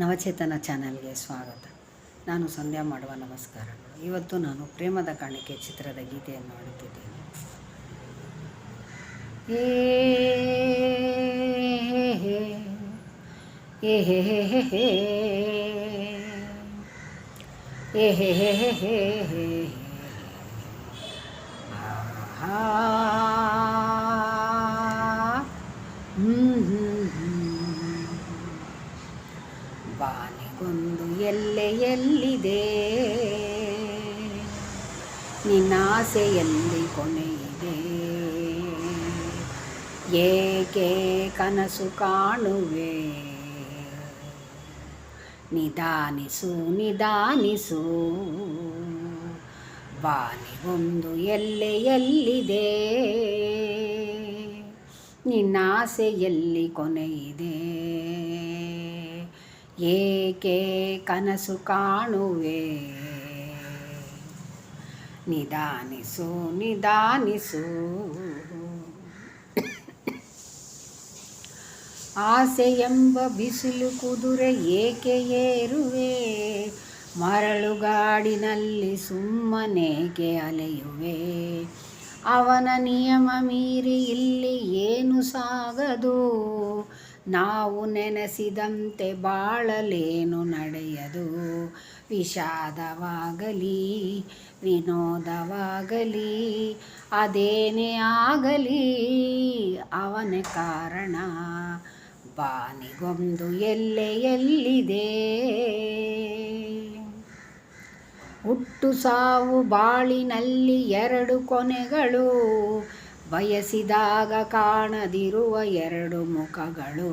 ನವಚೇತನ ಚಾನಲ್ಗೆ ಸ್ವಾಗತ. ನಾನು ಸಂಧ್ಯಾ ಮಾಡುವ ನಮಸ್ಕಾರಗಳು. ಇವತ್ತು ನಾನು ಪ್ರೇಮದ ಕಾಣಿಕೆ ಚಿತ್ರದ ಗೀತೆಯನ್ನು ಹಾಡುತ್ತಿದ್ದೇನೆ. ಬಾನಿಗೊಂದು ಎಲ್ಲೆಯಲ್ಲಿದೆ, ನಿನ್ನಾಸೆಯಲ್ಲಿ ಕೊನೆಯಿದೆ. ಏಕೆ ಕನಸು ಕಾಣುವೆ, ನಿಧಾನಿಸು ನಿಧಾನಿಸು. ಬಾನಿಗೊಂದು ಎಲ್ಲೆಯಲ್ಲಿದೆ, ನಿನ್ನಾಸೆಯಲ್ಲಿ ಕೊನೆಯಿದೆ. ಏಕೆ ಕನಸು ಕಾಣುವೆ, ನಿಧಾನಿಸು ನಿಧಾನಿಸು. ಆಸೆ ಎಂಬ ಬಿಸಿಲು ಕುದುರೆ ಏಕೆ ಏರುವೆ, ಮರಳುಗಾಡಿನಲ್ಲಿ ಸುಮ್ಮನೇಕೆ ಅಲೆಯುವೆ. ಅವನ ನಿಯಮ ಮೀರಿ ಇಲ್ಲಿ ಏನು ಸಾಗದು, ನಾವು ನೆನೆಸಿದಂತೆ ಬಾಳಲೇನು ನಡೆಯದು. ವಿಷಾದವಾಗಲಿ ವಿನೋದವಾಗಲಿ ಅದೇನೇ ಆಗಲಿ, ಅವನೇ ಕಾರಣ. ಬಾನಿಗೊಂದು ಎಲ್ಲೆಯಲ್ಲಿದೆ, ಹುಟ್ಟು ಸಾವು ಬಾಳಿನಲ್ಲಿ ಎರಡು ಕೊನೆಗಳು. ಬಯಸಿದಾಗ ಕಾಣದಿರುವ ಎರಡು ಮುಖಗಳು.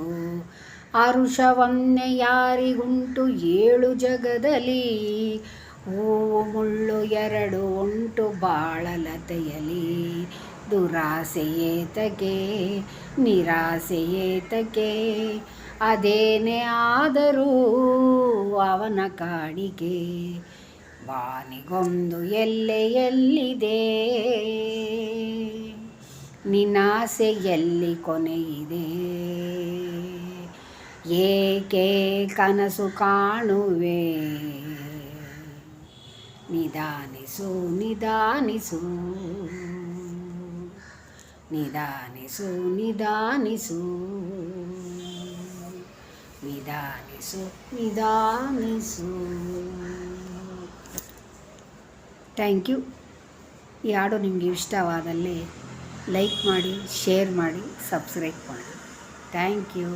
ಹರುಷವನ್ನೇ ಯಾರಿಗುಂಟು ಏಳು ಜಗದಲ್ಲಿ, ಹೂವು ಮುಳ್ಳು ಎರಡು ಉಂಟು ಬಾಳಲತೆಯಲಿ. ದುರಾಸೆ ಏತಕ್ಕೆ ನಿರಾಸೆ ಏತಕ್ಕೆ, ಅದೇನೇ ಆದರೂ ಅವನ ಕಾಣಿಕೆ. ಬಾನಿಗೊಂದು ಎಲ್ಲೆಯಲ್ಲಿದೆ, ನಿನ್ನಾಸೆಯಲ್ಲಿ ಕೊನೆಯಿದೆ. ಏಕೆ ಕನಸು ಕಾಣುವೆ, ನಿಧಾನಿಸು ನಿಧಾನಿಸು. ನಿಧಾನಿಸು ನಿಧಾನಿಸು. ನಿಧಾನಿಸು ನಿಧಾನಿಸು. Thank you. ಈ ಹಾಡು ನಿಮಗೆ ಇಷ್ಟವಾದಲ್ಲಿ ಲೈಕ್ ಮಾಡಿ, ಶೇರ್ ಮಾಡಿ, ಸಬ್ಸ್ಕ್ರೈಬ್ ಮಾಡಿ. Thank you.